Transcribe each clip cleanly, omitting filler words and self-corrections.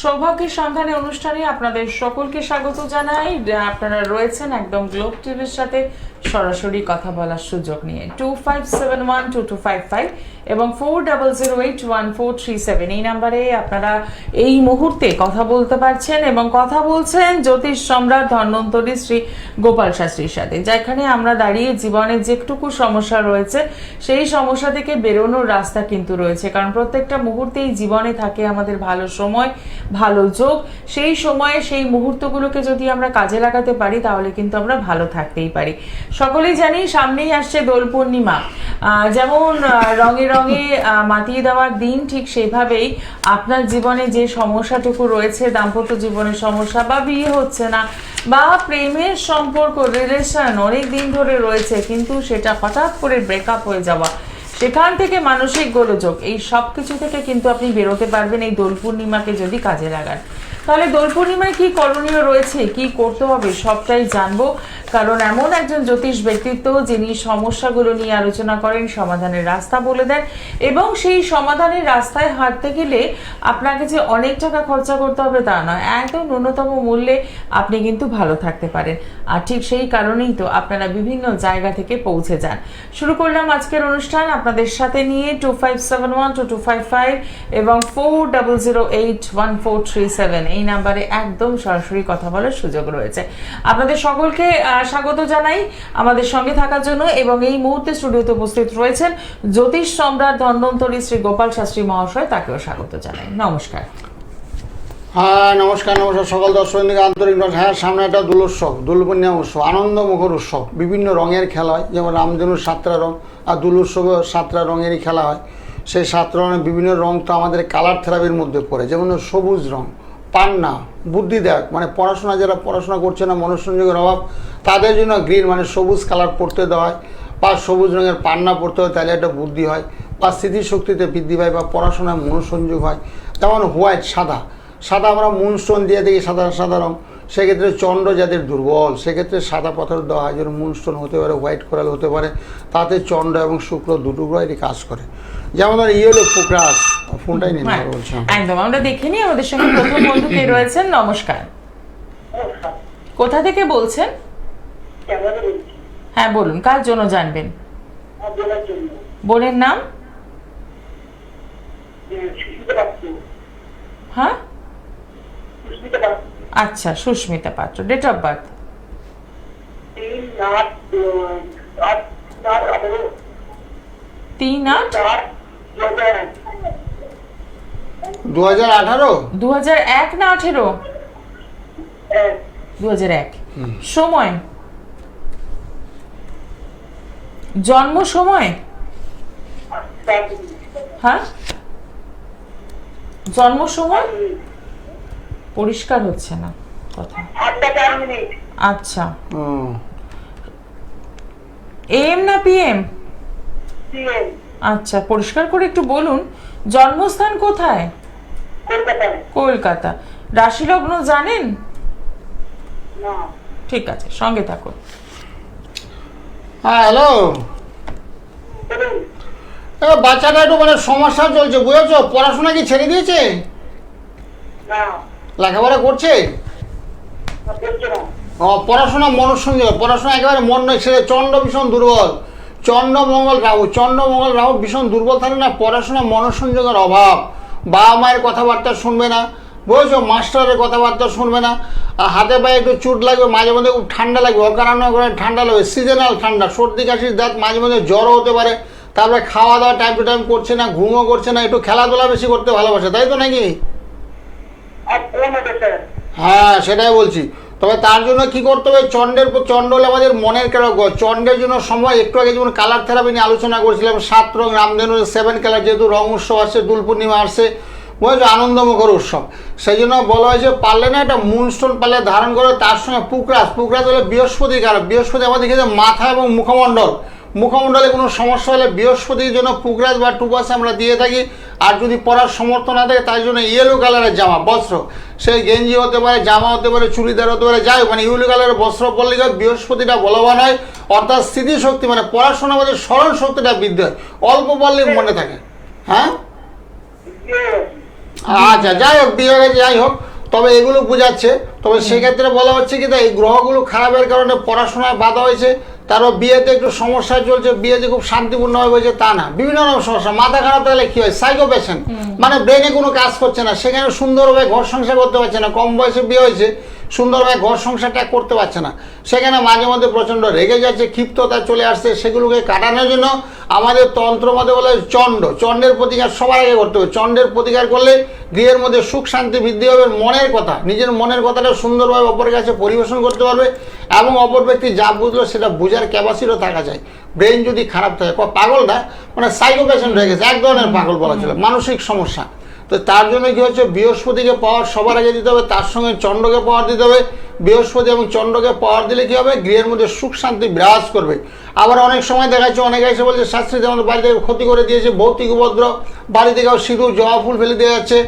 সৌভাগ্যের সন্ধানে অনুষ্ঠানে আপনাদের সকলকে স্বাগত জানাই। আপনারা রয়েছেন একদম গ্লোব টিভির সাথে সরাসরি কথা বলার সুযোগ নিয়ে 25712255 এবং 40081437 এই নাম্বারে আপনারা এই মুহূর্তে কথা বলতে পারছেন এবং কথা বলছেন জ্যোতিষ সম্রাট ধন্বন্তরী শ্রী গোপাল শাস্ত্রীর সাথে, যেখানে আমরা দাঁড়িয়ে জীবনে যেটুকু সমস্যা রয়েছে সেই সমস্যা থেকে বেরোনোর রাস্তা কিন্তু রয়েছে। কারণ প্রত্যেকটা মুহূর্তেই জীবনে থাকে আমাদের ভালো সময়, ভালো যোগ। সেই সময়ে সেই মুহূর্তগুলোকে যদি আমরা কাজে লাগাতে পারি তাহলে কিন্তু আমরা ভালো থাকতেই পারি। সকলেই জানি সামনেই আসছে দোল পূর্ণিমা। যেমন রঙে রঙে মাতিয়ে দেওয়ার দিন, ঠিক সেইভাবেই আপনার জীবনে যে সমস্যাটুকু রয়েছে, দাম্পত্য জীবনের সমস্যা বা বিয়ে হচ্ছে না বা প্রেমের সম্পর্ক রিলেশন অনেক দিন ধরে রয়েছে কিন্তু সেটা হঠাৎ করে ব্রেকআপ হয়ে যাওয়া, সেখান থেকে মানসিক গোলযোগ, এই সব কিছু থেকে কিন্তু আপনি বেরোতে পারবেন এই দোল পূর্ণিমাকে যদি কাজে লাগান। তাহলে দোল পূর্ণিমায় কি করণীয় রয়েছে, কি করতে হবে সবটাই জানবো। কারণ এমন একজন জ্যোতিষ ব্যক্তিত্ব যিনি সমস্যাগুলো নিয়ে আলোচনা করেন, সমাধানের রাস্তা বলে দেন এবং সেই সমাধানের রাস্তায় হাঁটতে গেলে আপনাকে যে অনেক টাকা খরচা করতে হবে তা নয়, একদম ন্যূনতম মূল্যে আপনি কিন্তু ভালো থাকতে পারেন। আর ঠিক সেই কারণেই তো আপনারা বিভিন্ন জায়গা থেকে পৌঁছে যান। শুরু করলাম আজকের অনুষ্ঠান আপনাদের সাথে নিয়ে 25712255 এবং 40081437 এই নাম্বারে একদম সরাসরি কথা বলার সুযোগ রয়েছে। আপনাদের সকলকে স্বাগত জানাই আমাদের সঙ্গে থাকার জন্য এবং এই মুহূর্তে স্টুডিওতে উপস্থিত রয়েছেন জ্যোতিষ সম্রাট ধন্বন্তরী শ্রী গোপাল শাস্ত্রী মহাশয়, তাকেও স্বাগত জানাই। নমস্কার। হ্যাঁ, নমস্কার সকল দর্শকদের আন্তরিক। হ্যাঁ, সামনে একটা দোল উৎসব, দোল পূর্ণিমা উৎসব, আনন্দ মুখর উৎসব। বিভিন্ন রঙের খেলা হয়, যেমন রামধনুর 7টা রং, আর দোল উৎসবে 7টা রঙেরই খেলা হয়। সেই 7 রঙের বিভিন্ন রং তো আমাদের কালার থেরাপির মধ্যে পড়ে। যেমন সবুজ রং পান্না, বুদ্ধিদায়ক, মানে পড়াশোনা যারা পড়াশোনা করছে না, মনোসংযোগের অভাব, তাদের জন্য গ্রিন মানে সবুজ কালার পড়তে দেওয়া হয়, বা সবুজ রঙের পান্না পড়তে হয়, তাহলে একটা বুদ্ধি হয় বা স্মৃতিশক্তিতে বৃদ্ধি পায় বা পড়াশোনায় মনোসংযোগ হয়। তেমন হোয়াইট সাদা, সাদা আমরা মুনস্টোন দিয়ে দেখি সাদা সাদা রং, সেক্ষেত্রে চন্দ্র যাদের দুর্বল সেক্ষেত্রে সাদা পাথর দেওয়া হয়, যেন মুনস্টোন হতে পারে, হোয়াইট কোরাল হতে পারে, তাতে চন্দ্র এবং শুক্র দুটো গ্রহেরই কাজ করে। যেমন ধর ইয়েলো ফোকাস, ফোনটাই নিয়ে বলছি একদম আমরা দেখে নিই আমাদের সঙ্গে প্রথম বন্ধু কে রয়েছেন। নমস্কার, কোথা থেকে বলছেন? হ্যাঁ বলুন, কার জন্য জানবেন? বোনের নাম? হ্যাঁ, আচ্ছা, সুস্মিতা পাত্র। Date of birth? 3/8/2018। 2001 না 18? 2001। সময়, জন্ম সময়? হ্যাঁ, জন্ম সময় পরিষ্কার হচ্ছে না কথা। আচ্ছা, এম না পিএম? আচ্ছা, পরিষ্কার করে একটু বলুন। জন্মস্থান কোথায়? কলকাতা। রাশি লগ্ন জানেন? ঠিক আছে, সঙ্গে থাকুন। হ্যাঁ, হ্যালো। বাচ্চাটা একটু মানে সমস্যা চলছে, বুঝেছো? পড়াশোনা কি ছেড়ে দিয়েছে? লেখাপড়া করছে? পড়াশোনা মনোসংযোগ, পড়াশোনা একেবারে মন নয়, ছেড়ে। চন্দ্র ভীষণ দুর্বল, চন্দ্রমঙ্গল রাহু ভীষণ দুর্বল থাকলে না পড়াশোনা মনোসংযোগের অভাব। বাবা মায়ের কথাবার্তা শুনবে না, বুঝেছো? মাস্টারের কথাবার্তা শুনবে না। আর হাতে পায়ে একটু চোট লাগবে, মাঝে মধ্যে খুব ঠান্ডা লাগবে, অকারণ করে ঠান্ডা লাগবে, সিজনাল ঠান্ডা, সর্দি কাশির দাঁত, মাঝে মধ্যে জ্বরও হতে পারে। তারপরে খাওয়া দাওয়া টাইম টু টাইম করছে না, ঘুমও করছে না, একটু খেলাধুলা বেশি করতে ভালোবাসে, তাই তো নাকি? হ্যাঁ, সেটাই বলছি। তবে তার জন্য কি করতে হবে? চন্দ্র হলে আমাদের মনের কারক। চন্দ্রের জন্য সময় একটু আগে যেমন কালার থেরাপি নিয়ে আলোচনা করেছিলাম, 7 রং, রামধনুর 7 কালার, যেহেতু রং উৎসব আসছে, দোল পূর্ণিমা আসছে, বুঝেছো? আনন্দমুখর উৎসব। সেই জন্য বলা হয়েছে পারলে না একটা মুনস্টোন পারলে ধারণ করে, তার সঙ্গে পুকরাস হলে বৃহস্পতি কারক। বৃহস্পতি আমাদের দেখেছে মাথা এবং মুখমণ্ডলে কোনো সমস্যা হলে বৃহস্পতির জন্য পুকরাস বা টুপাস আমরা দিয়ে থাকি। আর যদি পরার সমর্থ না থাকে তার জন্য ইয়েলো কালারের জামা, বস্ত্র, সেই গেঞ্জি হতে পারে, জামা হতে পারে, চুড়িদার হতে পারে, যাই মানে ইয়েলো কালারের বস্ত্র পরলে বৃহস্পতিটা বলবান হয়, অর্থাৎ স্মৃতিশক্তি মানে পড়াশোনা আমাদের স্মরণ শক্তিটা বৃদ্ধি হয়, অল্প পড়লে মনে থাকে। হ্যাঁ, আচ্ছা, যাই হোক বিয়ে হয়ে গেছে, যাই হোক, তবে এগুলো বোঝাচ্ছে। তবে সেক্ষেত্রে বলা হচ্ছে কি এই গ্রহগুলো খারাপের কারণে পড়াশোনায় বাধা হয়েছে, তারপর বিয়েতে একটু সমস্যা চলছে, বিয়ে যে খুব শান্তিপূর্ণ হয়েছে তা না, বিভিন্ন রকম সমস্যা। মাথা খারাপ থাকলে কি হয়, সাইকো পেশেন্ট, মানে ব্রেনে কোনো কাজ করছে না, সেখানে সুন্দরভাবে ঘর সংসার করতে পারছে না, কম বয়সে বিয়ে হয়েছে, সুন্দরভাবে ঘর সংসারটা করতে পারছে না, সেখানে মাঝে মধ্যে প্রচণ্ড রেগে যাচ্ছে, ক্ষিপ্ততা চলে আসছে। সেগুলোকে কাটানোর জন্য আমাদের তন্ত্র মতে বলে চণ্ডের প্রতিকার সবার আগে করতে হবে। চণ্ডের প্রতিকার করলে গৃহের মধ্যে সুখ শান্তি বৃদ্ধি হবে, মনের কথা, নিজের মনের কথাটা সুন্দরভাবে অপরের কাছে পরিবেশন করতে পারবে, এবং অপর ব্যক্তি যা বুঝলো সেটা বোঝার ক্যাপাসিটিও থাকা যায়। ব্রেন যদি খারাপ থাকে, পাগল না, মানে সাইকো পেশেন্ট হয়ে গেছে, এক ধরনের পাগল বলা ছিল, মানসিক সমস্যা। তো তার জন্য কি হচ্ছে, বৃহস্পতিকে পাওয়ার সবার আগে দিতে হবে, তার সঙ্গে চন্দ্রকে পাওয়ার দিতে হবে। বৃহস্পতি এবং চন্দ্রকে পাওয়ার দিলে কি হবে, গৃহের মধ্যে সুখ শান্তি বিরাজ করবে। আবার অনেক সময় দেখা যাচ্ছে, অনেকে এসে বলছে শাস্ত্রীতে আমাদের বাড়িতে ক্ষতি করে দিয়েছে, ভৌতিক উপদ্রব, বাড়ি থেকে সিঁদুর জবা ফুল ফেলে দিয়ে যাচ্ছে,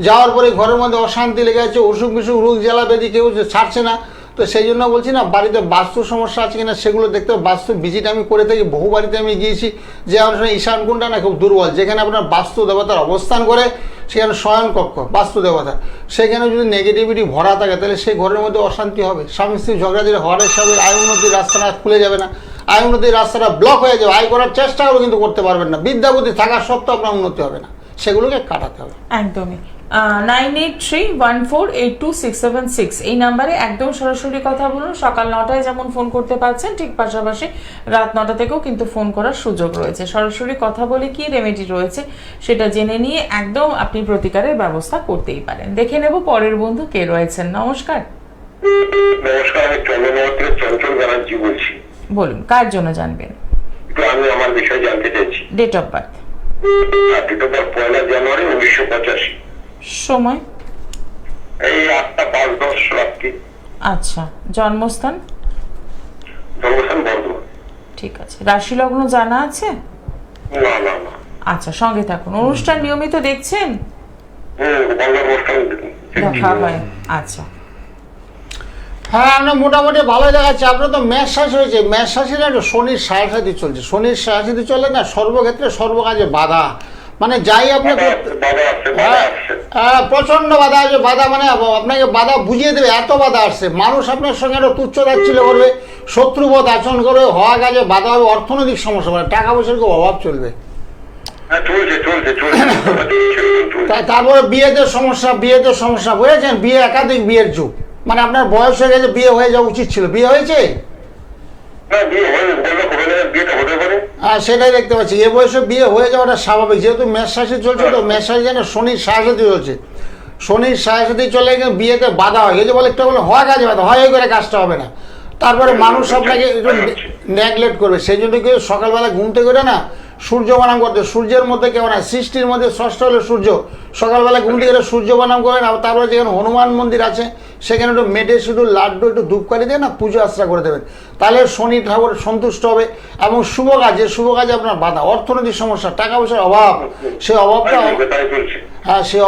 যাওয়ার পরে ঘরের মধ্যে অশান্তি লেগে যাচ্ছে, অসুখ বিসুখ রোগ জ্বালা বেদি কেউ ছাড়ছে না। তো সেই জন্য বলছি না, বাড়িতে বাস্তু সমস্যা আছে কিনা সেগুলো দেখতে হবে। বাস্তু ভিজিট আমি করে থাকি, বহু বাড়িতে আমি গিয়েছি, যে আমার ঈশান কোণটা না খুব দুর্বল, যেখানে আপনার বাস্তু দেবতার অবস্থান করে, সেখানে শয়ন কক্ষ বাস্তু দেবতা, সেখানে যদি নেগেটিভিটি ভরা থাকে তাহলে সেই ঘরের মধ্যে অশান্তি হবে, স্বামী স্ত্রী ঝগড়াঝাড়ি হওয়ার হিসাবে আয় উন্নতির রাস্তাটা খুলে যাবে না, আয় উন্নতির রাস্তাটা ব্লক হয়ে যাবে, আয় করার চেষ্টাও কিন্তু করতে পারবেন না, বিদ্যা বুদ্ধি থাকা সত্ত্বেও আপনার উন্নতি হবে না, সেগুলোকে কাটাতে হবে। একদমই। 9831482676 এই নাম্বারে একদম সরাসরি কথা বলুন। সকাল 9টায় যেমন ফোন করতে পারছেন, ঠিক পাশাপাশি রাত 9টা থেকেও কিন্তু ফোন করার সুযোগ রয়েছে। সরাসরি কথা বলে কি রেমেডি রয়েছে সেটা জেনে নিয়ে একদম আপনি প্রতিকারের ব্যবস্থা করতেই পারেন। দেখে নেব পরের বন্ধু কে রয়েছেন। নমস্কার। নমস্কার, আমি চন্দ্রনগর চঞ্চল ব্যানার্জি বলছি। বলুন, কার জন্য জানবেন? তো আমি আমার বিষয়ে জানতে চাইছি। Date of birth? Date of birth 1 January 1985। সময়? এই 8:05 রাত্রি। আচ্ছা, জন্মস্থান? জন্মস্থান বর্ধমান। ঠিক আছে। রাশি লগ্ন জানা আছে? না না না। আচ্ছা, সঙ্গে থাকুন। অনুষ্ঠান নিয়মিত দেখছেন? বাংলা অনুষ্ঠান দেখা হয়। আচ্ছা, হ্যাঁ, আমরা মোটামুটি ভালো দেখাচ্ছি। আপনার তো মেষ রাশি হয়েছে, মেষ রাশির একটু শনির সাড়ে চলছে, শনির সাড়ে চলে না, সর্বক্ষেত্রে সর্বকাজে বাধা, মানে যাই আপনি প্রচন্ড বাধা আছে। বাধা মানে আপনাকে বাধা বুঝিয়ে দেবে, এত বাধা আসছে, মানুষ আপনার সঙ্গে একটা তুচ্ছ তাচ্ছিল্য করবে, শত্রুবোধ আচরণ করবে, হওয়া কাজে বাধা হবে, অর্থনৈতিক সমস্যা, মানে টাকা পয়সার খুব অভাব চলবে। তারপরে বিয়েতে সমস্যা বুঝেছেন, বিয়ে একাধিক বিয়ের যুগ, মানে আপনার বয়স হয়ে গেছে, বিয়ে হয়ে যাওয়া উচিত ছিল, বিয়ে হয়েছে? সেটাই দেখতে পাচ্ছি, এ বয়সে বিয়ে হয়ে যাওয়াটা স্বাভাবিক, যেহেতু মেষ রাশি চলছে, তো মেষ রাশি যেন শনির সাড়ে চলছে, শনির সাড়ে চলে গেলে বিয়েতে বাধা হয়, এই যে বলে একটু বলে হওয়া কাজে বাধা হয়, করে কাজটা হবে না, তারপরে মানুষ আপনাকে একটু নেগলেক্ট করবে। সেই জন্য কি সকালবেলা ঘুম থেকে করে না সূর্য বানাম করতে, সূর্যের মধ্যে কেমন হয়, সৃষ্টির মধ্যে ষষ্ঠ হলো সূর্য, সকালবেলা ঘুম থেকে সূর্য বানাম করেন। আর তারপরে যেখানে হনুমান মন্দির আছে সেখানে একটু মেটে শুধু লাড্ডু একটু ধূপকাঠি দিয়ে না পুজো আশ্রা করে দেবেন, তাহলে শনি ঠাকুর সন্তুষ্ট হবে। এবং শুভ কাজে আপনার বাধা, অর্থনৈতিক সমস্যা, টাকা পয়সার অভাব, সেই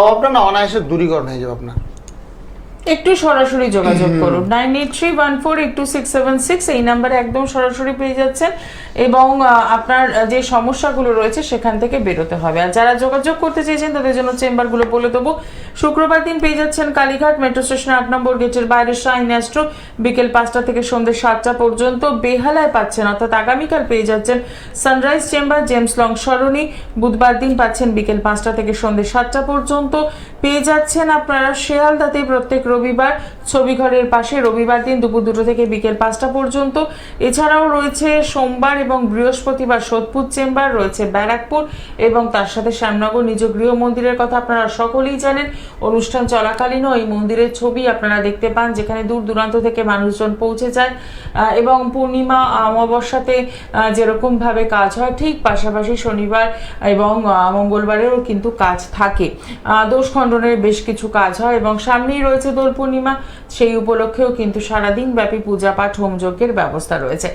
অভাবটা না অনায়াসে দূরীকরণ হয়ে যাবে আপনার। একটু সরাসরি যোগাযোগ করুন 9831482676 এই নাম্বারে একদম সরাসরি পেয়ে যাচ্ছেন, এবং আপনার যে সমস্যাগুলো রয়েছে সেখান থেকে বেরোতে হবে। আর যারা যোগাযোগ করতে চেয়েছেন তাদের জন্য চেম্বারগুলো বলে দেবো। শুক্রবার দিন পেয়ে যাচ্ছেন কালীঘাট মেট্রো স্টেশন 8 নম্বর গেটের বাইরে শাইন অ্যাস্ট্রো, বিকেল 5টা থেকে সন্ধ্যে 7টা পর্যন্ত। বেহালায় পাচ্ছেন, অর্থাৎ আগামীকাল পেয়ে যাচ্ছেন সানরাইজ চেম্বার জেমস লং সরণি, বুধবার দিন পাচ্ছেন বিকেল 5টা থেকে সন্ধ্যে 7টা পর্যন্ত। পেয়ে যাচ্ছেন আপনারা শিয়ালদাতে প্রত্যেক রবিবার ছবিঘরের পাশে, রবিবার দিন দুপুর 2টা থেকে বিকেল 5টা পর্যন্ত। এছাড়াও রয়েছে সোমবার এবং বৃহস্পতিবার সোদপুর চেম্বার, রয়েছে ব্যারাকপুর এবং তার সাথে শ্যামনগর নিজ গৃহ মন্দিরের কথা আপনারা সকলেই জানেন। অনুষ্ঠান চলাকালীনও এই মন্দিরের ছবি আপনারা দেখতে পান, যেখানে দূর দূরান্ত থেকে মানুষজন পৌঁছে যায়, এবং পূর্ণিমা অমাবস্যাতে যেরকম ভাবে কাজ হয় ঠিক পাশাপাশি শনিবার এবং মঙ্গলবারেও কিন্তু কাজ থাকে, দোষ খণ্ডনের বেশ কিছু কাজ হয়, এবং সামনেই রয়েছে দোল পূর্ণিমা, সেই উপলক্ষেও কিন্তু সারাদিন ব্যাপী পূজা পাঠ হোমযজ্ঞের ব্যবস্থা রয়েছে।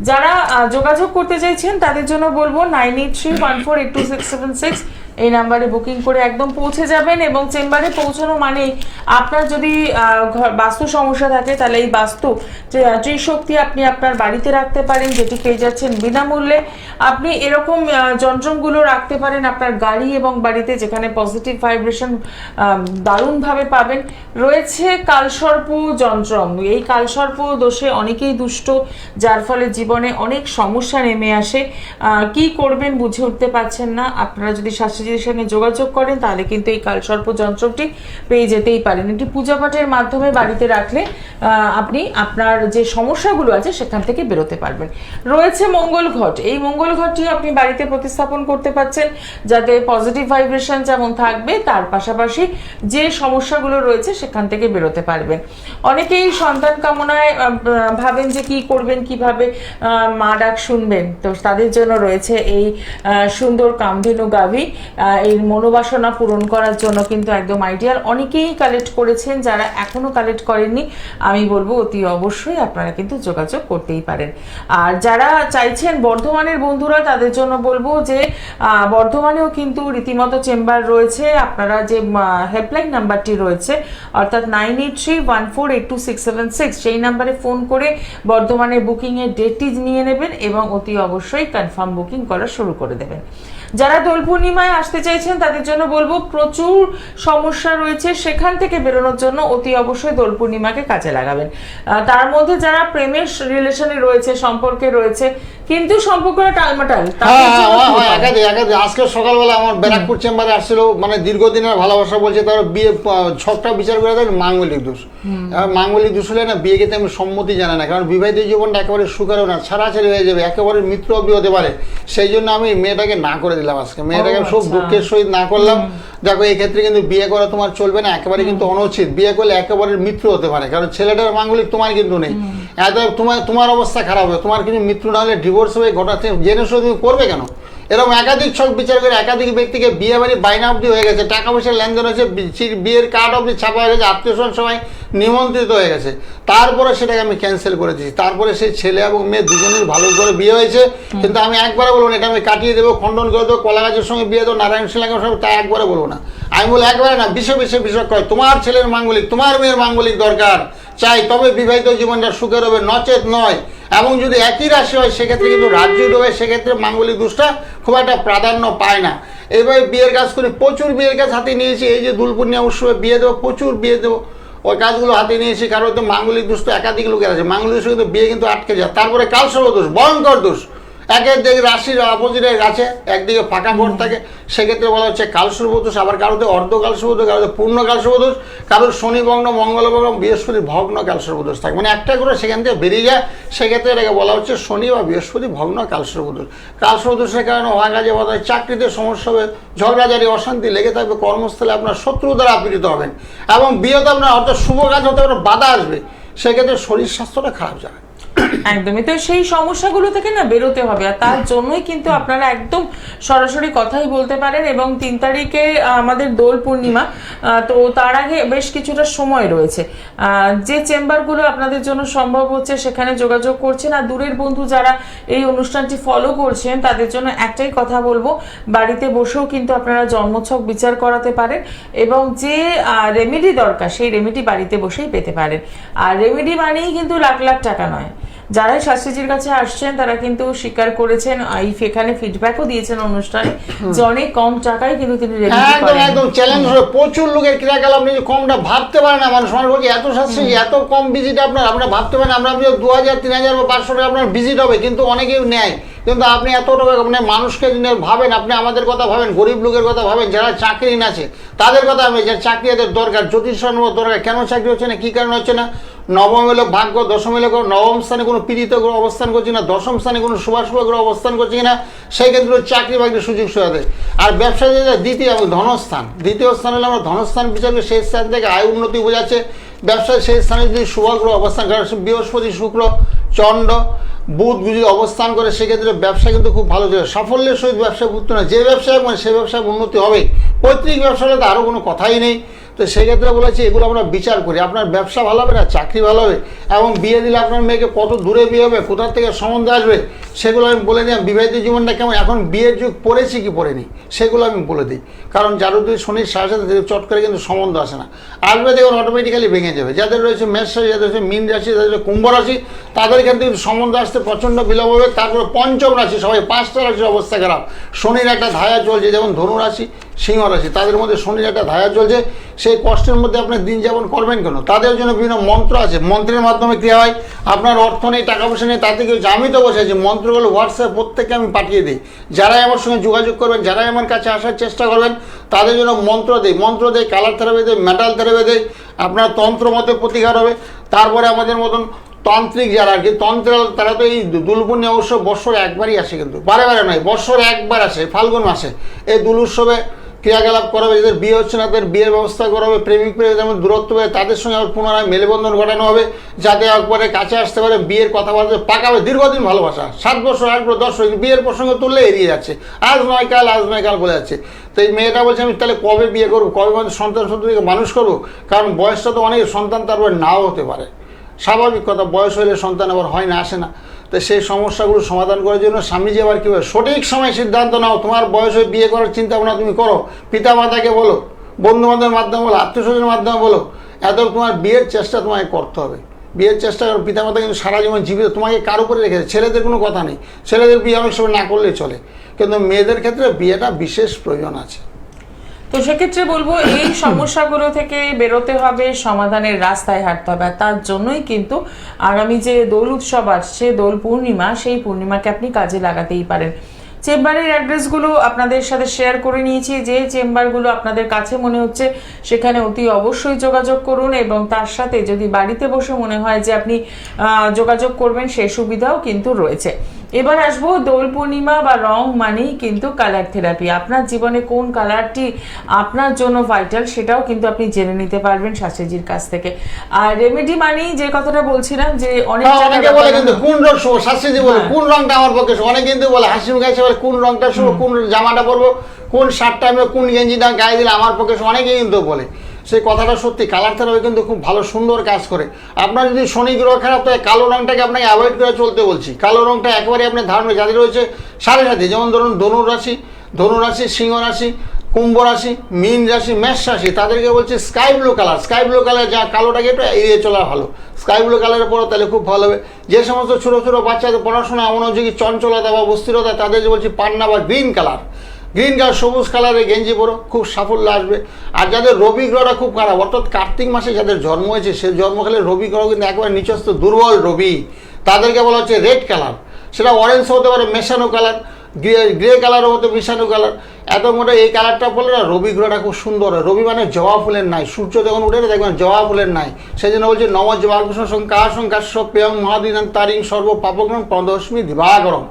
যারা যোগাযোগ করতে চাইছেন তাদের জন্য বলবো 9831482676 এই নাম্বারে বুকিং করে একদম পৌঁছে যাবেন। এবং চেম্বারে পৌঁছানো মানেই আপনার যদি বাস্তু সমস্যা থাকে তাহলে এই বাস্তু ত্রিশক্তি আপনি আপনার বাড়িতে রাখতে পারেন, যেটি পেয়ে যাচ্ছেন বিনামূল্যে। আপনি এরকম যন্ত্রগুলো রাখতে পারেন আপনার গাড়ি এবং বাড়িতে, যেখানে পজিটিভ ভাইব্রেশন দারুণভাবে পাবেন। রয়েছে কালসর্প যন্ত্রম। এই কালসর্প দোষে অনেকেই দুষ্ট, যার ফলে জীবনে অনেক সমস্যা নেমে আসে। কি করবেন বুঝে উঠতে পারছেন না। আপনারা যদি শাস্ত্রীজির সঙ্গে যোগাযোগ করেন তাহলে কিন্তু এই কালসর্প যন্ত্রটি পেয়ে যেতেই পারেন। এটি পূজা পাঠের মাধ্যমে বাড়িতে রাখলে আপনি আপনার যে সমস্যাগুলো আছে সেখান থেকে বেরোতে পারবেন। রয়েছে মঙ্গল ঘট। এই মঙ্গল ঘটটি আপনি বাড়িতে প্রতিস্থাপন করতে পারছেন, যাতে পজিটিভ ভাইব্রেশন যেমন থাকবে তার পাশাপাশি যে সমস্যাগুলো রয়েছে সেখান থেকে বেরোতে পারবেন। অনেকেই সন্তান কামনায় ভাবেন যে কি করবেন, কিভাবে মা ডাক শুনবেন, তো তাদের জন্য রয়েছে এই সুন্দর কামধেনু গাভী। এই মনোবাসনা পূরণ করার জন্য কিন্তু একদম আইডিয়াল। অনেকেই কালেক্ট করেছেন, যারা এখনো কালেক্ট করেননি আমি বলবো অতি অবশ্যই আপনারা কিন্তু যোগাযোগ করতেই পারেন। আর যারা চাইছেন বর্ধমানের বন্ধুরা, তাদের জন্য বলবো যে বর্ধমানেও কিন্তু রীতিমতো চেম্বার রয়েছে। আপনারা যে হেল্পলাইন নাম্বারটি রয়েছে অর্থাৎ 9831482676, সেই নাম্বারে ফোন করে বর্ধমানে বুকিংয়ের ডেটটি নিয়ে নেবেন এবং অতি অবশ্যই কনফার্ম বুকিং করা শুরু করে দেবেন। যারা দোল পূর্ণিমায় আসতে চাইছেন তাদের জন্য বলবো প্রচুর সমস্যা রয়েছে, সেখান থেকে বেরোনোর জন্য অতি অবশ্যই দোল পূর্ণিমাকে কাজে লাগাবেন। তার মধ্যে যারা প্রেমের রিলেশনে রয়েছে, সম্পর্কে রয়েছে কিন্তু সম্পর্কটা টালমাটাল, আজকে সকালবেলা আমার ব্যারাকপুর চেম্বারে আসছিল, মানে দীর্ঘদিনের ভালোবাসা বলছে, তার বিয়ে ছকটা বিচার করে দেয় মাঙ্গলিক দোষ। মাঙ্গলিক দোষ হলে না বিয়ে ক্ষেত্রে আমি সম্মতি জানা না, কারণ বিবাহিত জীবনটা একেবারে সুখেরও না, ছাড়াছাড়ি হয়ে যাবে, একেবারে মৃত্যু অবধি হতে পারে। সেই জন্য আমি মেয়েটাকে না করে দিলাম আজকে, মেয়েটাকে খুব দুঃখের সহিত না করলাম। দেখো এই ক্ষেত্রে কিন্তু বিয়ে করা তোমার চলবে না, একেবারে কিন্তু অনুচিত। বিয়ে করলে একেবারে মৃত্যু হতে পারে, কারণ ছেলেটার মাঙ্গলিক তোমার কিন্তু নেই। এত তোমার অবস্থা খারাপ হবে, তোমার কিন্তু মৃত্যু না হলে ডিভোর্স হবে, ঘটাতে জেনে শুনে তুমি করবে কেন? এরকম একাধিক ছক বিচার করে একাধিক ব্যক্তিকে বিয়ে বাড়ি বাইনা অবধি হয়ে গেছে, টাকা পয়সার লেনদেন হয়েছে, বিয়ের কার্ড অবধি ছাপা হয়ে গেছে, আত্মীয় স্বজন সবাই নিমন্ত্রিত হয়ে গেছে, তারপরে সেটাকে আমি ক্যান্সেল করে দিয়েছি। তারপরে সেই ছেলে এবং মেয়ে দুজনের ভালো করে বিয়ে হয়েছে, কিন্তু আমি একবারে বলবো না এটা আমি কাটিয়ে দেবো, খণ্ডন করে দেবো, কলা গাছের সঙ্গে বিয়ে দেবো, নারায়ণ শিলাঙ্গের সঙ্গে, তাই একবারে বলবো না। আমি বলি একবারে না, বিষয় কয় তোমার ছেলের মাঙ্গলিক, তোমার মেয়ের মাঙ্গলিক দরকার চাই, তবে বিবাহিত জীবনটা সুখের হবে, নচেত নয়। এবং যদি একই রাশি হয় সেক্ষেত্রে কিন্তু রাজ্যই হবে, সেক্ষেত্রে মাঙ্গলিক দোষটা খুব একটা প্রাধান্য পায় না। এইভাবে বিয়ের কাজ করি, প্রচুর বিয়ের কাজ হাতে নিয়েছি। এই যে দোল পূর্ণিমা উৎসবে বিয়ে দেবো, প্রচুর বিয়ে দেবো, ওই কাজগুলো হাতে নিয়েছি। কারণ তো মাঙ্গলিক দোষ তো একাধিক লোকের আছে, মাঙ্গলিক দোষ কিন্তু বিয়ে কিন্তু আটকে যায়। তারপরে কালসর্প দোষ, ভয়ঙ্কর দোষ। একের দিকে রাশির অপোজিটে আছে, একদিকে ফাঁকা ঘর থাকে, সেক্ষেত্রে বলা হচ্ছে কালসর্প দোষ। আবার কারোতে অর্ধ কালসর্প দোষ, কারোতে পূর্ণ কালসর্প দোষ, কারোর শনি ভগ্ন, মঙ্গল ভগ্ন, বৃহস্পতি ভগ্ন কালসর্প দোষ থাকে, মানে একটা করে সেখান থেকে বেরিয়ে যায়। সেক্ষেত্রে এটাকে বলা হচ্ছে শনি বা বৃহস্পতি ভগ্ন কালসর্প দোষ। কালসর্প দোষের কারণে হওয়া কাজে বলা হয় চাকরিতে সমস্যা হবে, ঝগড়াঝাড়ি অশান্তি লেগে থাকবে, কর্মস্থলে আপনার শত্রু দ্বারা পীড়িত হবেন, এবং বিয়েতে আপনার অর্থাৎ শুভ কাজ হতে পারে বাধা আসবে, সেক্ষেত্রে শরীর স্বাস্থ্যটা খারাপ যাবে। একদমই, তো সেই সমস্যাগুলো থেকে না বেরোতে হবে, আর তার জন্যই কিন্তু আপনারা একদম সরাসরি কথাই বলতে পারেন। এবং 3 তারিখে আমাদের দোল পূর্ণিমা, তো তার আগে বেশ কিছুটা সময় রয়েছে। যে চেম্বারগুলো আপনাদের জন্য সম্ভব হচ্ছে সেখানে যোগাযোগ করছেন। আর দূরের বন্ধু যারা এই অনুষ্ঠানটি ফলো করছেন তাদের জন্য একটাই কথা বলবো, বাড়িতে বসেও কিন্তু আপনারা জন্মছক বিচার করাতে পারেন, এবং যে রেমেডি দরকার সেই রেমেডি বাড়িতে বসেই পেতে পারেন। আর রেমেডি মানেই কিন্তু লাখ লাখ টাকা নয়। যারা শাস্ত্রীজির কাছে আসছেন তারা কিন্তু স্বীকার করেছেন, এখানে ফিডব্যাকও দিয়েছেন অনুষ্ঠানে, যে অনেক কম টাকায় কিন্তু তিনি একদম চ্যালেঞ্জ হয়ে প্রচুর লোকের ক্রিয়াকলাপ আপনি কমটা ভাবতে পারেন না। মানুষ বলছে এত শাস্ত্রী এত কম ভিজিট আপনারা ভাবতে পারেন, আমরা 2000, 3000 বা 500 টাকা আপনার ভিজিট হবে, কিন্তু অনেকেই নেয়। কিন্তু আপনি এত টাকা মানে মানুষকে ভাবেন, আপনি আমাদের কথা ভাবেন, গরিব লোকের কথা ভাবেন, যারা চাকরিহীন আছে তাদের কথা ভাবেন, যারা চাকরি এদের দরকার, জ্যোতিষ দরকার, কেন চাকরি হচ্ছে না, কী কারণে হচ্ছে না। নবম এলো ভাগ্য, দশম এলো নবম স্থানে কোনো পীড়িত গ্রহ অবস্থান করছে না, দশম স্থানে কোনো শুভাশুভ গ্রহ অবস্থান করছে কিনা, সেই ক্ষেত্রে চাকরি বাকরির সুযোগ সুবিধা দেয়। আর ব্যবসা যেটা দ্বিতীয় ধনস্থান, দ্বিতীয় স্থান হলে আমরা ধনস্থান বিচার করি, সেই স্থান থেকে আয় উন্নতি বোঝাচ্ছে। ব্যবসায় সেই স্থানে যদি শুভ গ্রহ অবস্থান করে, বৃহস্পতি, শুক্র, চন্দ্র, বুধ যদি অবস্থান করে, সেক্ষেত্রে ব্যবসা কিন্তু খুব ভালো চলে, সাফল্যের সহিত ব্যবসা ঘুরতে না, যে ব্যবসায় মানে সে ব্যবসায় উন্নতি হবে। পৈতৃক ব্যবসা হলে তো আরও কোনো কথাই নেই। তো সেই ক্ষেত্রে বলেছি এগুলো আমরা বিচার করি, আপনার ব্যবসা ভালো হবে না চাকরি ভালো হবে, এবং বিয়ে দিলে আপনার মেয়েকে কত দূরে বিয়ে হবে, কোথা থেকে সম্বন্ধে আসবে, সেগুলো আমি বলে দিই বিবাহিত জীবনটা কেমন, এখন বিয়ের যুগ পড়েছি কি পড়েনি সেগুলো আমি বলে দিই। কারণ যার যদি শনির সাথে চট করে কিন্তু সম্বন্ধ আসে না, আসবে দেখুন অটোমেটিক্যালি ভেঙে যাবে। যাদের রয়েছে মেষ রাশি, যাদের রয়েছে মীন রাশি, যাদের রয়েছে কুম্ভ রাশি, তাদের কিন্তু সম্বন্ধ আসতে প্রচণ্ড বিলম্ব হবে। তারপরে পঞ্চম রাশি, সবাই 5টা রাশির অবস্থা খারাপ, শনির একটা ধায়া চলছে, যেমন ধনু রাশি, সিংহ রাশি, তাদের মধ্যে শনির একটা ধায়া চলছে। সেই কষ্টের মধ্যে আপনি দিন যাপন করবেন কেন? তাদের জন্য বিভিন্ন মন্ত্র আছে, মন্ত্রের মাধ্যমে কী হয়, আপনার অর্থ নেই, টাকা পয়সা নেই, তাতে কেউ আমি তো বসে আছি, মন্ত্রগুলো হোয়াটসঅ্যাপ প্রত্যেককে আমি পাঠিয়ে দিই। যারাই আমার সঙ্গে যোগাযোগ করবেন, যারাই আমার কাছে আসার চেষ্টা করবেন, তাদের জন্য মন্ত্র দেয়, কালার থেরাপি দেয়, মেটাল থেরাপি দেয়, আপনার তন্ত্র মতে প্রতিকার হবে। তারপরে আমাদের মতন তান্ত্রিক যারা আর কি তন্ত্র, তারা তো এই দোল পূর্ণিমা উৎসব বৎসরে একবারই আসে, কিন্তু বারে বারে নয়, বৎসরে একবার আসে ফাল্গুন মাসে। এই দোল উৎসবে ক্রিয়াকলাপ করাবে, যাদের বিয়ে হচ্ছে না তাদের বিয়ের ব্যবস্থা করা হবে, প্রেমিক যেমন দূরত্ব হবে তাদের সঙ্গে আবার পুনরায় মেলবন্ধন ঘটানো হবে, যাতে একবারে কাছে আসতে পারে, বিয়ের কথাবার্তা পাকাবে। দীর্ঘদিন ভালোবাসা, 7 বছর 8 বছর 10 বছর, বিয়ের প্রসঙ্গ তুললে এড়িয়ে যাচ্ছে, আজ নয় কাল বলে যাচ্ছে। তো এই মেয়েটা বলছে আমি তাহলে কবে বিয়ে করবো, কবে আমাদের সন্তান সন্ততিকে মানুষ করবো, কারণ বয়সটা তো অনেক, সন্তান তারপর নাও হতে পারে, স্বাভাবিক কথা, বয়স হলে সন্তান আবার হয় না, আসে না। তো সেই সমস্যাগুলো সমাধান করার জন্য স্বামীজি আবার কী বলে, সঠিক সময় সিদ্ধান্ত নাও, তোমার বয়স হয়ে বিয়ে করার চিন্তা ভাবনা তুমি করো, পিতা মাতাকে বলো, বন্ধু বান্ধবের মাধ্যমে বলো, আত্মীয় স্বজনের মাধ্যমে বলো, এত তোমার বিয়ের চেষ্টা তোমাকে করতে হবে। বিয়ের চেষ্টা করো, পিতা মাতা কিন্তু সারা জীবন জীবিত, তোমাকে কার উপরে রেখেছে। ছেলেদের কোনো কথা নেই, ছেলেদের বিয়ে অনেক সময় না করলেই চলে, কিন্তু মেয়েদের ক্ষেত্রে বিয়েটা বিশেষ প্রয়োজন আছে। তো সেক্ষেত্রে বলবো এই সমস্যাগুলো থেকে বেরোতে হবে, সমাধানের রাস্তায় হাঁটতে হবে। আর তার জন্যই কিন্তু আগামী যে দোল উৎসব আসছে, দোল পূর্ণিমা, সেই পূর্ণিমাকে আপনি কাজে লাগাতেই পারেন। চেম্বারের অ্যাড্রেসগুলো আপনাদের সাথে শেয়ার করে নিয়েছি, যে চেম্বারগুলো আপনাদের কাছে মনে হচ্ছে সেখানে অতি অবশ্যই যোগাযোগ করুন, এবং তার সাথে যদি বাড়িতে বসে মনে হয় যে আপনি যোগাযোগ করবেন, সেই সুবিধাও কিন্তু রয়েছে। এবার আসবো দোল পূর্ণিমা বা রং মানেই কিন্তু কালার থেরাপি। আপনার জীবনে কোন কালারটি আপনার জন্য ভাইটাল সেটাও কিন্তু আপনি জেনে নিতে পারবেন শাস্ত্রীজির কাছ থেকে। আর রেমেডি মানেই যে কথাটা বলছিলাম, যে অনেকে বলে কিন্তু কোন রং শুভ, শাস্ত্রীজি বলে কোন রংটা আমার পক্ষে শুভ, অনেকে কিন্তু বলে হাসি মুখে এসে বলে কোন রংটা শুভ, কোন জামাটা পরবো, কোন শার্টটা আমি, কোন গেঞ্জিটা গায়ে দিলে আমার পক্ষে শুভ, অনেকেই কিন্তু বলে। সেই কথাটা সত্যি, কালার থেরাপি কিন্তু খুব ভালো সুন্দর কাজ করে। আপনার যদি শনি গ্রহ খারাপ থাকে, কালো রংটাকে আপনাকে অ্যাভয়েড করে চলতে বলছি। কালো রংটা একেবারে আপনার ধারণ, যাদের রয়েছে সাড়ে সাথে, যেমন ধরুন ধনু রাশি, সিংহ রাশি, কুম্ভ রাশি, মীন রাশি, মেষ রাশি, তাদেরকে বলছি স্কাই ব্লু কালার, যা কালোটাকে একটু এড়িয়ে চলা ভালো। স্কাই ব্লু কালারের পরও তাহলে খুব ভালো হবে। যে সমস্ত ছোটো ছোটো বাচ্চাদের পড়াশোনা অমনোযোগী, চঞ্চলতা বা অস্থিরতা, তাদেরকে বলছি পান্না বা গ্রিন কালার, সবুজ কালারের গেঞ্জি পরো, খুব সাফল্য আসবে। আর যাদের রবি গ্রহটা খুব খারাপ, অর্থাৎ কার্তিক মাসে যাদের জন্ম হয়েছে, সে জন্মকালে রবি গ্রহ কিন্তু একেবারে নিচস্থ দুর্বল রবি, তাদেরকে বলা হচ্ছে রেড কালার। সেটা অরেঞ্জ হতে পারে, মেশানো কালার, গ্রে কালারও হতে মিশানো কালার। এত মোটা এই কালারটা পড়লে না রবি গ্রহটা খুব সুন্দর হয়। রবি মানে জবা ফুলের নাই, সূর্য যখন উঠে দেখবেন জবা ফুলের নাই, সেই জন্য বলছে নম জবাকৃষ্ণ সংকাশ্য পেয়ং মহাদিনান তারিং সর্ব পাপগ্রম পদস্মি দিবাগরম।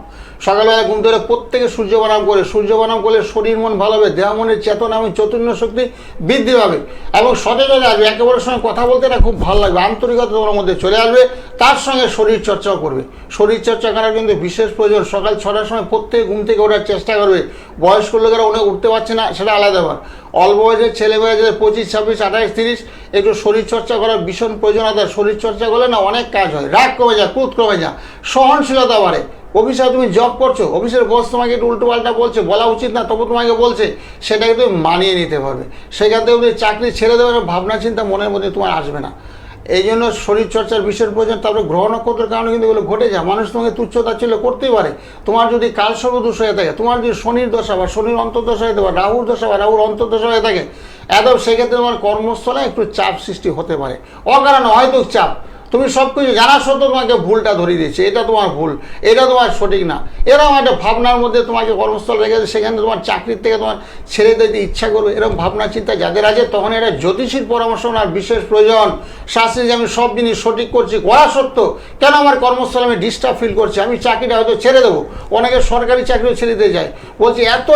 সকালবেলা ঘুম থেকে প্রত্যেকে সূর্য বানাম করলে শরীর মন ভালো হবে, দেহ মনের চেতনা এবং চৈতন্য শক্তি বৃদ্ধি পাবে এবং সতেজতা আসবে। একেবারে সঙ্গে কথা বলতে না খুব ভালো লাগবে, আন্তরিকতা তোমার মধ্যে চলে আসবে। তার সঙ্গে শরীর চর্চাও করবে। শরীর চর্চা করার কিন্তু বিশেষ প্রয়োজন। সকাল 6টার সময় প্রত্যেকে ঘুম থেকে ওঠার চেষ্টা করবে। বয়স্ক লোকেরা অনেক উঠতে পারছে না, সেটা আলাদা ব্যাপার। অল্প বয়সের ছেলে মেয়েদের 25, 26, 28, 30 একটু শরীর চর্চা করার ভীষণ প্রয়োজনীয়তা। শরীর চর্চা করলে না অনেক কাজ হয়, রাগ কমে যায়, ক্রোধ কমে যায়, সহনশীলতা বাড়ে। অফিসে তুমি জব করছো, অফিসের বস তোমাকে একটু উল্টো পাল্টা বলছে, বলা উচিত না, তবু তোমাকে বলছে, সেটাকে তুমি মানিয়ে নিতে পারবে। সেখান থেকে তুমি চাকরি ছেড়ে দেবে, ভাবনা চিন্তা মনের মধ্যে তোমার আসবে না। এই জন্য শরীরচর্চার বিশেষ প্রয়োজন। তারপরে গ্রহ নক্ষত্রের কারণে কিন্তু এগুলো ঘটে যায়। মানুষ তোমাকে তুচ্ছতাচ্ছিল্য করতেই পারে। তোমার যদি কালসর্প দোষ হয়ে থাকে, তোমার যদি শনির দশা বা শনির অন্তর্দশা হয়ে থাকে, বা রাহুর দশা বা রাহুর অন্তর্দশা হয়ে থাকে, একদম সেক্ষেত্রে তোমার কর্মস্থলে একটু চাপ সৃষ্টি হতে পারে, অকারণে হয়তো চাপ। তুমি সব কিছু জানা সত্ত্বেও তোমাকে ভুলটা ধরিয়ে দিচ্ছে, এটা তোমার ভুল, এটা তোমার সঠিক না, এরকম একটা ভাবনার মধ্যে তোমাকে কর্মস্থল রেখেছে, সেখানে তোমার চাকরির থেকে তোমার ছেড়ে দিতে ইচ্ছা করবে। এরকম ভাবনা চিন্তা যাদের আছে, তখন এটা জ্যোতিষীর পরামর্শ নেওয়ার বিশেষ প্রয়োজন। শাস্ত্রী যে আমি সব জিনিস সঠিক করছি, করা সত্ত্বেও কেন আমার কর্মস্থলে আমি ডিস্টার্ব ফিল করছি, আমি চাকরিটা হয়তো ছেড়ে দেবো। অনেকে সরকারি চাকরিও ছেড়ে দিতে যায়, বলছি এত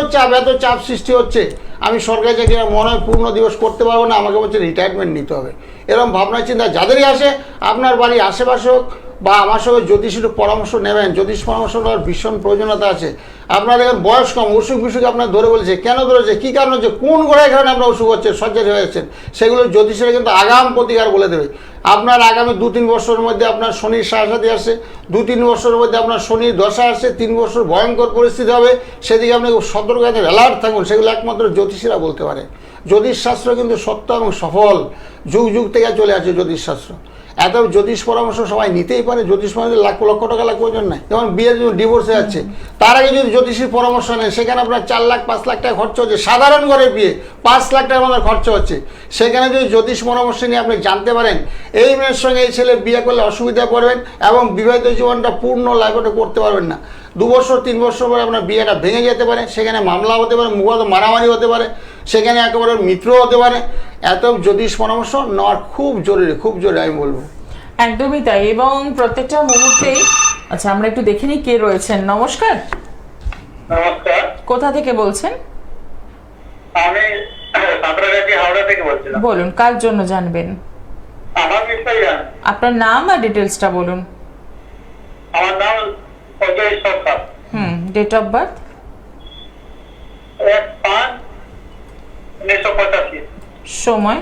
চাপ সৃষ্টি হচ্ছে, আমি সরকারি চাকরি মনে হয় পূর্ণ দিবস করতে পারবো না, আমাকে বলছে রিটায়ারমেন্ট নিতে হবে। এরকম ভাবনা চিন্তা যাদেরই আসে, আপনার বাড়ির আশেপাশে হোক বা আমার সঙ্গে জ্যোতিষীর পরামর্শ নেবেন, জ্যোতিষ পরামর্শ নেওয়ার ভীষণ প্রয়োজনীয়তা আছে। আপনার দেখেন বয়স কম, অসুখ বিসুখ আপনার ধরে বলেছে, কেন ধরেছে, কী কারণ হচ্ছে, কোন গ্রহের কারণে আপনার অসুখ হচ্ছে, শয্যাশায়ী হয়ে যাচ্ছেন, সেগুলো জ্যোতিষীরা কিন্তু আগাম প্রতিকার বলে দেবে। আপনার আগামী 2-3 বছরের মধ্যে আপনার শনির সাথে আসছে, 2-3 বছরের মধ্যে আপনার শনির দশা আসছে, 3 বছর ভয়ঙ্কর পরিস্থিতি হবে, সেদিকে আপনি খুব সতর্ক থাকুন, অ্যালার্ট থাকুন, সেগুলো একমাত্র জ্যোতিষীরা বলতে পারে। জ্যোতিষশাস্ত্র কিন্তু সত্য এবং সফল, যুগ যুগ থেকে চলে আসছে জ্যোতিষশাস্ত্র। এত জ্যোতিষ পরামর্শ সবাই নিতেই পারে, জ্যোতিষ পরামর্শ লক্ষ লক্ষ টাকা লাগবে প্রয়োজন নাই। যেমন বিয়ের জন্য ডিভোর্সে যাচ্ছে, তার আগে যদি জ্যোতিষীর পরামর্শ নেন, সেখানে আপনার 4 লাখ 5 লাখ টাকা খরচ হচ্ছে, সাধারণ ঘরের বিয়ে 5 লাখ টাকার মতো খরচ হচ্ছে। সেখানে যদি জ্যোতিষ পরামর্শ নিয়ে আপনি জানতে পারেন এই মেয়ের সঙ্গে এই ছেলে বিয়ে করলে অসুবিধা পড়বেন এবং বিবাহিত জীবনটা পূর্ণ লাইফে করতে পারবেন না, 2 বছর 3 বছর পরে আপনার বিয়েটা ভেঙে যেতে পারে, সেখানে মামলা হতে পারে, মুখত মারামারি হতে পারে, সেখানে একেবারে মিত্র হতে পারে। এত জ্যোতিষ পরামর্শ নেওয়ার খুব জরুরি, খুব জরুরি আমি বলবো। একদমই তাই, এবং প্রত্যেকটা মুহূর্তেই। আচ্ছা, আমরা একটু দেখে নিই কে রয়েছেন। নমস্কার, নমস্কার, কোথা থেকে বলছেন? আমি সাঁতরাগাছি হাওড়া থেকে বলছিলাম। বলুন, কার জন্য জানবেন? আমার বিষয় জান। আপনার নাম আর ডিটেলসটা বলুন। আমার নাম Ajay Sarkar. Date of birth? 1/5/1985। সময়?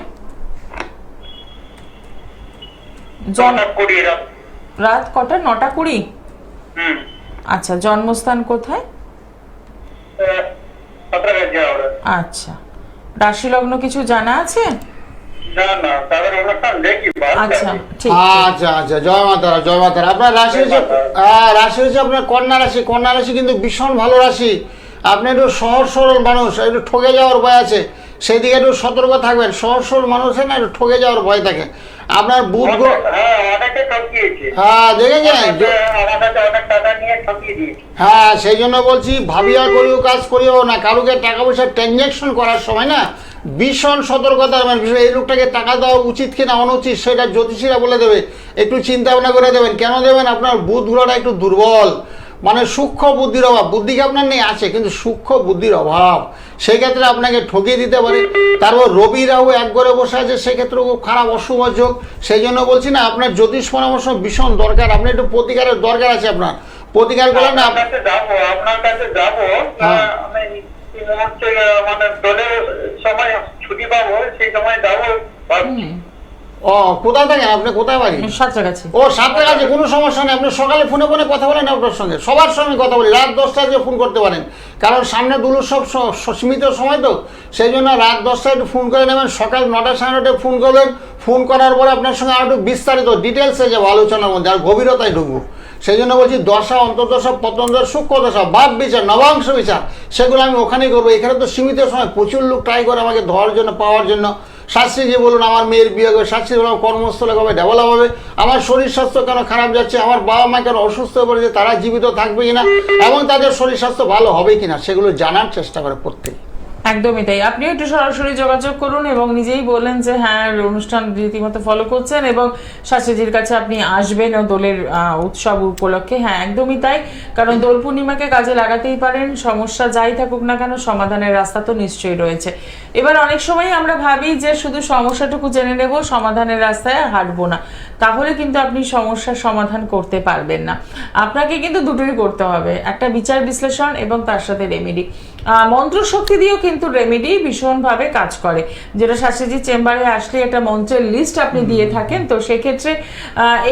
রাত কটা? 9:20? আচ্ছা, জন্মস্থান কোথায়? সাঁতরাগাছি হাওড়া। আচ্ছা, রাশি লগ্ন কিছু জানা আছে? না না, তাদের অনুষ্ঠান দেখি। আচ্ছা, ঠিক। আচ্ছা আচ্ছা, জয় মাতারা, জয় মাতারা। আপনার রাশি হচ্ছে রাশি হচ্ছে আপনার কন্যা রাশি। কন্যা রাশি কিন্তু ভীষণ ভালো রাশি। আপনি একটু সহজ সরল মানুষ, একটু ঠকে যাওয়ার ভয় আছে, সেই দিকে একটু সতর্ক থাকবেন। সহজ সরল মানুষের না একটু ঠকে যাওয়ার ভয় থাকে। আপনার বুধ গ্রহ, হ্যাঁ দেখেছেন, হ্যাঁ সেই জন্য বলছি ভাবিয়া করিও কাজ করিও না। কারুকে টাকা পয়সা ট্রানজাকশন করার সময় না ভীষণ সতর্কতা, এই লোকটাকে টাকা দেওয়া উচিত কিনা অনুচিত সেটা জ্যোতিষীরা বলে দেবে, একটু চিন্তা ভাবনা করে দেবেন। কেন দেবেন? আপনার বুধ গ্রহটা একটু দুর্বল, মানে সূক্ষ্ম বুদ্ধির অভাব। বুদ্ধি আপনার নেই আছে, কিন্তু সূক্ষ্ম বুদ্ধির অভাব, সেই ক্ষেত্রে আপনাকে ঠকিয়ে দিতে পারে। তারপর রবি রাহু এক ঘরে বসে আছে, সেক্ষেত্রে খুব খারাপ অশুভ যোগ। সেই জন্য বলছি না, আপনার জ্যোতিষ পরামর্শ ভীষণ দরকার। আপনি একটু প্রতিকারের দরকার আছে, আপনার প্রতিকার করলেন না। আপনার কাছে যাবো, মানে দলের সময় ছুটি পাবো, সেই সময় যাবো। ও কোথায় থাকেন আপনি? কোথায় বাড়ি? সাঁতরাগাছি। ও সাঁতরাগাছি, কোনো সমস্যা নেই। আপনি সকালে ফোনে ফোনে কথা বলেন আপনার সঙ্গে, সবার সঙ্গে কথা বলি। রাত 10টায় যে ফোন করতে পারেন, কারণ সামনে দুলুৎসব সীমিত সময় তো, সেই জন্য রাত 10টায় একটু ফোন করে নেবেন। সকাল 9টা 9:30 ফোন করবেন। ফোন করার পরে আপনার সঙ্গে আরো একটু বিস্তারিত ডিটেলসে যাবো আলোচনার মধ্যে, আর গভীরতায় ঢুকবো। সেই জন্য বলছি দশা, অন্তর্দশা, পতনদশা, সূক্ষ্ম দশা, ভাব বিচার, নবাংশ বিচার, সেগুলো আমি ওখানেই করবো। এখানে তো সীমিত সময়, প্রচুর লোক ট্রাই করে আমাকে ধরার জন্য, পাওয়ার জন্য। শাস্ত্রীজি বলুন আমার মেয়ের বিয়ে হবে, শাস্ত্রী বলুন কর্মস্থলে কবে ডেভেলপ হবে, আমার শরীর স্বাস্থ্য কেন খারাপ যাচ্ছে, আমার বাবা মা কেন অসুস্থ হয়ে পড়েছে, তারা জীবিত থাকবে কিনা এবং তাদের শরীর স্বাস্থ্য ভালো হবে কিনা, সেগুলো জানার চেষ্টা করে প্রত্যেকে। একদমই তাই। আপনি একটু সরাসরি যোগাযোগ করুন, এবং নিজেই বললেন যে হ্যাঁ অনুষ্ঠান রীতিমতো ফলো করছেন এবং শাস্ত্রীজির কাছে আপনি আসবেন ও দোলের উৎসব উপলক্ষে। হ্যাঁ একদমই তাই, কারণ দোল পূর্ণিমাকে কাজে লাগাতেই পারেন। সমস্যা যাই থাকুক না কেন, সমাধানের রাস্তা তো নিশ্চয়ই রয়েছে। এবার অনেক সময় আমরা ভাবি যে শুধু সমস্যাটুকু জেনে নেব, সমাধানের রাস্তায় হাঁটবো না, তাহলে কিন্তু আপনি সমস্যার সমাধান করতে পারবেন না। আপনাকে কিন্তু দুটোই করতে হবে, একটা বিচার বিশ্লেষণ এবং তার সাথে রেমেডি। মন্ত্র শক্তি দিয়েও কিন্তু রেমেডি ভীষণভাবে কাজ করে, যেটা শাস্ত্রীজির চেম্বারে আসলে একটা মন্ত্রের লিস্ট আপনি দিয়ে থাকেন। তো সেক্ষেত্রে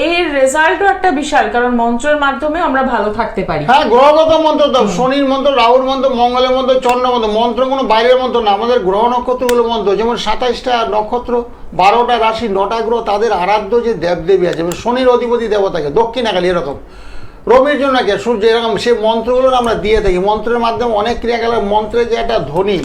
এর রেজাল্টও একটা বিশাল, কারণ মন্ত্রের মাধ্যমে আমরা ভালো থাকতে পারি। হ্যাঁ, গ্রহগত মন্ত্র দাও, শনির মন্ত্র, রাহুর মন্ত্র, মঙ্গলের মন্ত্র, চন্দ্র মন্ত্র। মন্ত্র কোনো বাইরের মন্ত্র না, আমাদের গ্রহ নক্ষত্রগুলো মন্ত্র। যেমন 27টা নক্ষত্র, 12টা রাশি, 9টা গ্রহ, তাদের আরাধ্য যে দেবদেবী আছে, যেমন শনির অধিপতি দেবতাকে দক্ষিণাকালী, এরকম রবির জন্য কে সূর্য, এরকম সেই মন্ত্রগুলো আমরা দিয়ে থাকি। মন্ত্রের মাধ্যমে অনেক ক্রিয়াকলাপ, মন্ত্রের যে একটা ধ্বনি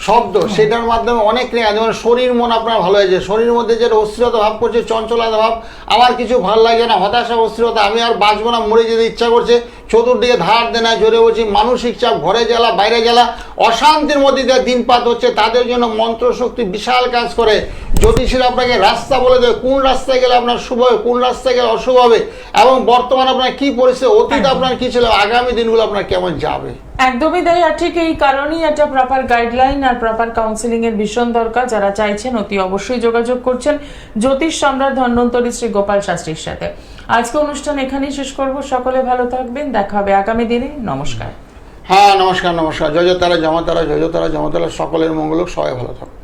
শব্দ, সেটার মাধ্যমে অনেক ক্রিয়া, যেমন শরীর মন আপনার ভালো হয়েছে, শরীরের মধ্যে যেটা অস্থিরতা ভাব করছে, চঞ্চলতা ভাব, আমার কিছু ভালো লাগে না, হতাশা, অস্থিরতা, আমি আর বাঁচবো না, মরে যেতে ইচ্ছা করছে, চতুর্দিকে ধার দেনা, জোরে বলছি, মানসিক চাপ, ঘরে জ্বালা, বাইরে জ্বালা, অশান্তির মধ্যে দিয়ে দিনপাত হচ্ছে, তাদের জন্য মন্ত্র শক্তি বিশাল কাজ করে। জ্যোতিষীরা আপনাকে রাস্তা বলে দেবে, কোন রাস্তায় গেলে আপনার শুভ হবে, কোন রাস্তায় গেলে অশুভ হবে, এবং বর্তমানে আপনার কি পরিস্থিতি, অতীত আপনার কি ছিল, আগামী দিনগুলো আপনার কেমন যাবে। একদমই তাই। আর ঠিক এই কারণেই একটা প্রপার গাইডলাইন আর প্রপার কাউন্সিলিং এর ভীষণ দরকার। যারা চাইছেন অতি অবশ্যই যোগাযোগ করছেন জ্যোতিষ সম্রাট ধন্বন্তরী শ্রী গোপাল শাস্ত্রীর সাথে। আজকে অনুষ্ঠান এখানেই শেষ করব। সকলে ভালো থাকবেন, দেখা হবে আগামী দিনে। নমস্কার। হ্যাঁ নমস্কার, নমস্কার। জয় জয় তারা জমা তারা, জয় জয় তারা জমা তারা, সকলের মঙ্গল হোক, সবাই ভালো থাকুন।